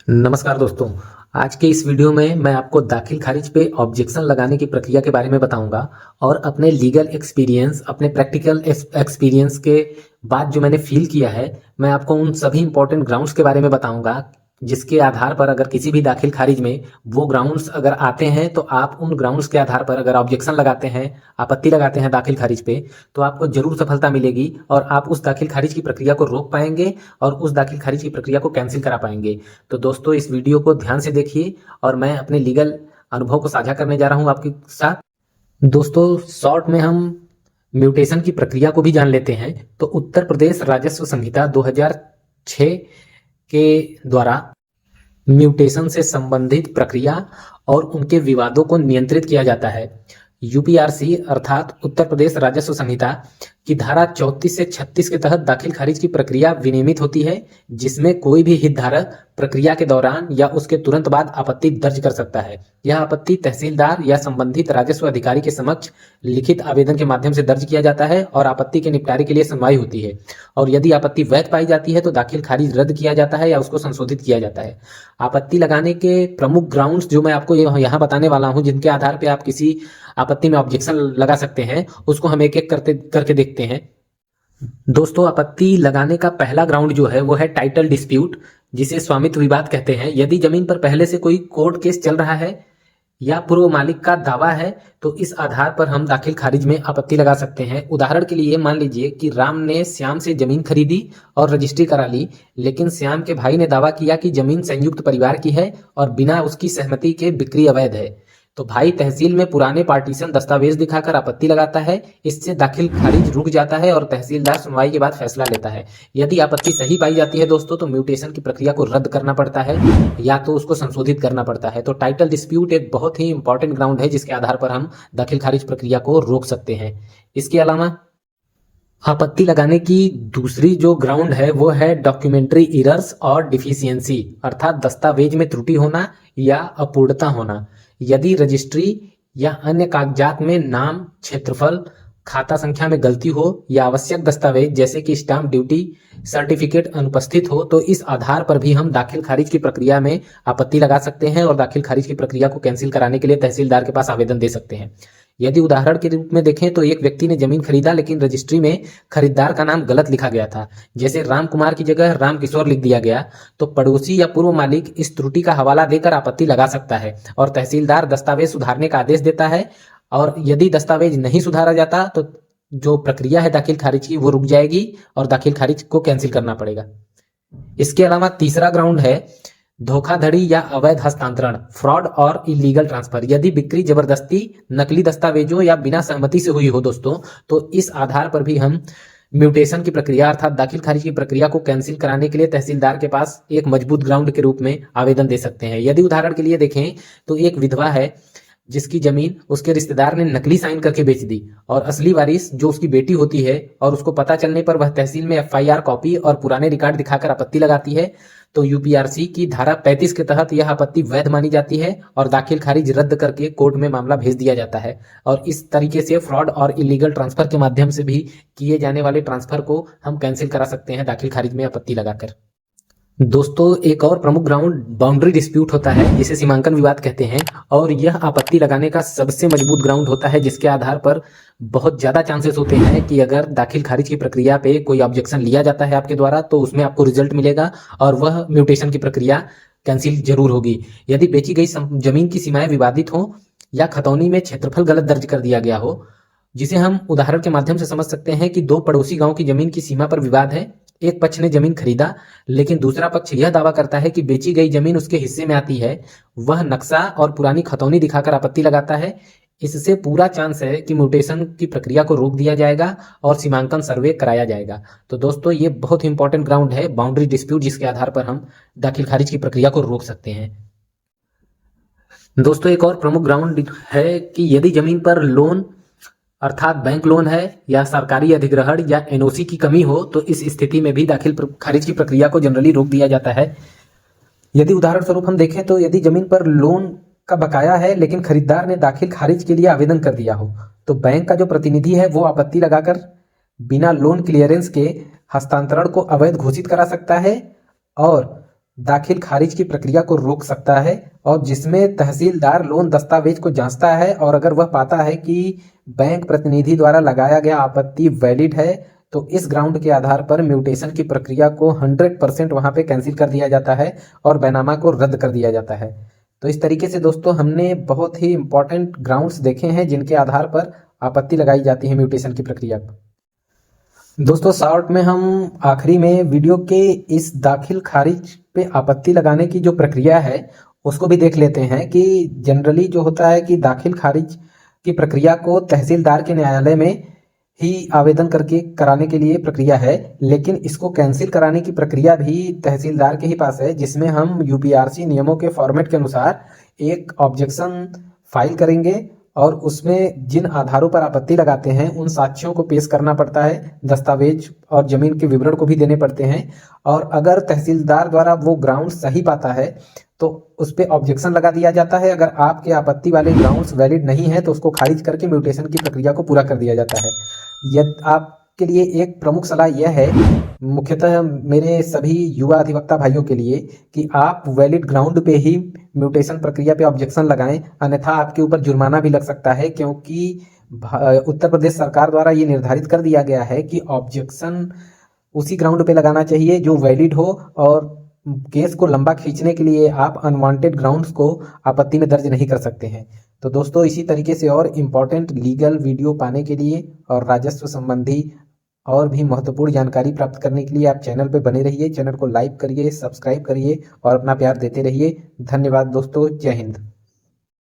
नमस्कार दोस्तों। आज के इस वीडियो में मैं आपको दाखिल खारिज पे ऑब्जेक्शन लगाने की प्रक्रिया के बारे में बताऊंगा और अपने लीगल एक्सपीरियंस, अपने प्रैक्टिकल एक्सपीरियंस के बाद जो मैंने फील किया है, मैं आपको उन सभी इंपॉर्टेंट ग्राउंड्स के बारे में बताऊंगा जिसके आधार पर अगर किसी भी दाखिल खारिज में वो ग्राउंड्स अगर आते हैं तो आप उन ग्राउंड्स के आधार पर अगर ऑब्जेक्शन लगाते हैं, आपत्ति लगाते हैं दाखिल खारिज पे, तो आपको जरूर सफलता मिलेगी और आप उस दाखिल खारिज की प्रक्रिया को रोक पाएंगे और उस दाखिल खारिज की प्रक्रिया को कैंसिल करा पाएंगे। तो दोस्तों, इस वीडियो को ध्यान से देखिए और मैं अपने लीगल अनुभव को साझा करने जा रहा हूं आपके साथ। दोस्तों, शॉर्ट में हम म्यूटेशन की प्रक्रिया को भी जान लेते हैं। तो उत्तर प्रदेश राजस्व संहिता 2006 के द्वारा म्यूटेशन से संबंधित प्रक्रिया और उनके विवादों को नियंत्रित किया जाता है। यूपीआरसी अर्थात उत्तर प्रदेश राजस्व संहिता की धारा 34 से 36 के तहत दाखिल खारिज की प्रक्रिया विनियमित होती है, जिसमें कोई भी हितधारक प्रक्रिया के दौरान या उसके तुरंत बाद आपत्ति दर्ज कर सकता है। यह आपत्ति तहसीलदार या संबंधित राजस्व अधिकारी के समक्ष लिखित आवेदन के माध्यम से दर्ज किया जाता है और आपत्ति के निपटारे के लिए सुनवाई होती है। और यदि आपत्ति वैध पाई जाती है तो दाखिल खारिज रद्द किया जाता है या उसको संशोधित किया जाता है। आपत्ति लगाने के प्रमुख ग्राउंड्स जो मैं आपको यहाँ बताने वाला हूँ, जिनके आधार पर आप किसी आपत्ति में ऑब्जेक्शन लगा सकते हैं, उसको हम एक एक करके देखते हैं। दोस्तों, आपत्ति लगाने का पहला ग्राउंड जो है वो है टाइटल डिस्प्यूट, जिसे स्वामित्व विवाद कहते हैं। यदि जमीन पर पहले से कोई कोर्ट केस चल रहा है या पूर्व मालिक का दावा है तो इस आधार पर हम दाखिल खारिज में आपत्ति लगा सकते हैं। उदाहरण के लिए मान लीजिए कि राम ने श्याम से जमीन खरीदी और रजिस्ट्री करा ली, लेकिन श्याम के भाई ने दावा किया कि जमीन संयुक्त परिवार की है और बिना उसकी सहमति के बिक्री अवैध है। तो भाई तहसील में पुराने पार्टीशन दस्तावेज दिखाकर आपत्ति लगाता है। इससे दाखिल खारिज रुक जाता है और तहसीलदार सुनवाई के बाद फैसला लेता है। यदि आपत्ति सही पाई जाती है दोस्तों, तो म्यूटेशन की प्रक्रिया को रद्द करना पड़ता है या तो उसको संशोधित करना पड़ता है। तो टाइटल डिस्प्यूट एक बहुत ही इंपॉर्टेंट ग्राउंड है जिसके आधार पर हम दाखिल खारिज प्रक्रिया को रोक सकते हैं। इसके अलावा आपत्ति लगाने की दूसरी जो ग्राउंड है वो है डॉक्यूमेंट्री एरर्स और डिफिशियंसी, अर्थात दस्तावेज में त्रुटि होना या अपूर्णता होना। यदि रजिस्ट्री या अन्य कागजात में नाम, क्षेत्रफल, खाता संख्या में गलती हो या आवश्यक दस्तावेज जैसे कि स्टाम्प ड्यूटी सर्टिफिकेट अनुपस्थित हो, तो इस आधार पर भी हम दाखिल खारिज की प्रक्रिया में आपत्ति लगा सकते हैं और दाखिल खारिज की प्रक्रिया को कैंसिल कराने के लिए तहसीलदार के पास आवेदन दे सकते हैं। यदि उदाहरण के रूप में देखें तो एक व्यक्ति ने जमीन खरीदा, लेकिन रजिस्ट्री में खरीदार का नाम गलत लिखा गया था, जैसे राम कुमार की जगह राम किशोर लिख दिया गया, तो पड़ोसी या पूर्व मालिक इस त्रुटि का हवाला देकर आपत्ति लगा सकता है और तहसीलदार दस्तावेज सुधारने का आदेश देता है। और यदि दस्तावेज नहीं सुधारा जाता तो जो प्रक्रिया है दाखिल खारिज की वो रुक जाएगी और दाखिल खारिज को कैंसिल करना पड़ेगा। इसके अलावा तीसरा ग्राउंड है धोखाधड़ी या अवैध हस्तांतरण, फ्रॉड और इलीगल ट्रांसफर। यदि बिक्री जबरदस्ती, नकली दस्तावेजों या बिना सहमति से हुई हो दोस्तों, तो इस आधार पर भी हम म्यूटेशन की प्रक्रिया अर्थात दाखिल खारिज की प्रक्रिया को कैंसिल कराने के लिए तहसीलदार के पास एक मजबूत ग्राउंड के रूप में आवेदन दे सकते हैं। यदि उदाहरण के लिए देखें तो एक विधवा है जिसकी जमीन उसके रिश्तेदार ने नकली साइन करके बेच दी और असली वारिस जो उसकी बेटी होती है, और उसको पता चलने पर वह तहसील में एफआईआर कॉपी और पुराने रिकॉर्ड दिखाकर आपत्ति लगाती है, तो यूपीआरसी की धारा 35 के तहत यह आपत्ति वैध मानी जाती है और दाखिल खारिज रद्द करके कोर्ट में मामला भेज दिया जाता है। और इस तरीके से फ्रॉड और इलीगल ट्रांसफर के माध्यम से भी किए जाने वाले ट्रांसफर को हम कैंसिल करा सकते हैं दाखिल खारिज में आपत्ति लगाकर। दोस्तों, एक और प्रमुख ग्राउंड बाउंड्री डिस्प्यूट होता है, जिसे सीमांकन विवाद कहते हैं, और यह आपत्ति लगाने का सबसे मजबूत ग्राउंड होता है, जिसके आधार पर बहुत ज्यादा चांसेस होते हैं कि अगर दाखिल खारिज की प्रक्रिया पे कोई ऑब्जेक्शन लिया जाता है आपके द्वारा तो उसमें आपको रिजल्ट मिलेगा और वह म्यूटेशन की प्रक्रिया कैंसिल जरूर होगी। यदि बेची गई जमीन की सीमाएं विवादित हो या खतौनी में क्षेत्रफल गलत दर्ज कर दिया गया हो, जिसे हम उदाहरण के माध्यम से समझ सकते हैं कि दो पड़ोसी गांव की जमीन की सीमा पर विवाद है। एक पक्ष ने जमीन खरीदा, लेकिन दूसरा पक्ष यह दावा करता है कि बेची गई जमीन उसके हिस्से में आती है। वह नक्शा और पुरानी खतौनी दिखाकर आपत्ति लगाता है। इससे पूरा चांस है कि म्यूटेशन की प्रक्रिया को रोक दिया जाएगा और सीमांकन सर्वे कराया जाएगा। तो दोस्तों, ये बहुत ही इंपॉर्टेंट ग्राउंड है बाउंड्री डिस्प्यूट, जिसके आधार पर हम दाखिल खारिज की प्रक्रिया को रोक सकते हैं। दोस्तों, एक और प्रमुख ग्राउंड है कि यदि जमीन पर लोन अर्थात बैंक लोन है या सरकारी अधिग्रहण या एनओसी की कमी हो, तो इस स्थिति में भी दाखिल खारिज की प्रक्रिया को जनरली रोक दिया जाता है। यदि उदाहरण स्वरूप हम देखें तो यदि जमीन पर लोन का बकाया है लेकिन खरीदार ने दाखिल खारिज के लिए आवेदन कर दिया हो, तो बैंक का जो प्रतिनिधि है वो आपत्ति लगाकर बिना लोन क्लियरेंस के हस्तांतरण को अवैध घोषित करा सकता है और दाखिल खारिज की प्रक्रिया को रोक सकता है और जिसमें तहसीलदार लोन दस्तावेज को जांचता है और अगर वह पाता है कि बैंक प्रतिनिधि द्वारा लगाया गया आपत्ति वैलिड है तो इस ग्राउंड के आधार पर म्यूटेशन की प्रक्रिया को 100% वहां पे कैंसिल कर दिया जाता है और बैनामा को रद्द कर दिया जाता है। तो इस तरीके से दोस्तों हमने बहुत ही इंपॉर्टेंट ग्राउंड्स देखे हैं जिनके आधार पर आपत्ति लगाई जाती है म्यूटेशन की प्रक्रिया पर। दोस्तों शॉर्ट में हम आखिरी में वीडियो के इस दाखिल खारिज पे आपत्ति लगाने की जो प्रक्रिया है उसको भी देख लेते हैं कि जनरली जो होता है कि दाखिल खारिज की प्रक्रिया को तहसीलदार के न्यायालय में ही आवेदन करके कराने के लिए प्रक्रिया है, लेकिन इसको कैंसिल कराने की प्रक्रिया भी तहसीलदार के ही पास है, जिसमें हम यूपीआरसी नियमों के फॉर्मेट के अनुसार एक ऑब्जेक्शन फाइल करेंगे और उसमें जिन आधारों पर आपत्ति लगाते हैं उन साक्ष्यों को पेश करना पड़ता है, दस्तावेज और जमीन के विवरण को भी देने पड़ते हैं और अगर तहसीलदार द्वारा वो ग्राउंड सही पाता है तो उस पर ऑब्जेक्शन लगा दिया जाता है। अगर आपके आपत्ति वाले ग्राउंड्स वैलिड नहीं है तो उसको खारिज करके म्यूटेशन की प्रक्रिया को पूरा कर दिया जाता है। यदि आपके लिए एक प्रमुख सलाह यह है, मुख्यतः मेरे सभी युवा अधिवक्ता भाइयों के लिए, कि आप वैलिड ग्राउंड पे ही म्यूटेशन प्रक्रिया पे ऑब्जेक्शन लगाएं, अन्यथा आपके ऊपर जुर्माना भी लग सकता है क्योंकि उत्तर प्रदेश सरकार द्वारा ये निर्धारित कर दिया गया है कि ऑब्जेक्शन उसी ग्राउंड पे लगाना चाहिए जो वैलिड हो और केस को लंबा खींचने के लिए आप अनवांटेड ग्राउंड्स को आपत्ति में दर्ज नहीं कर सकते हैं। तो दोस्तों इसी तरीके से और इम्पोर्टेंट लीगल वीडियो पाने के लिए और राजस्व संबंधी और भी महत्वपूर्ण जानकारी प्राप्त करने के लिए आप चैनल पर बने रहिए। चैनल को लाइक करिए, सब्सक्राइब करिए और अपना प्यार देते रहिए। धन्यवाद दोस्तों, जय हिंद।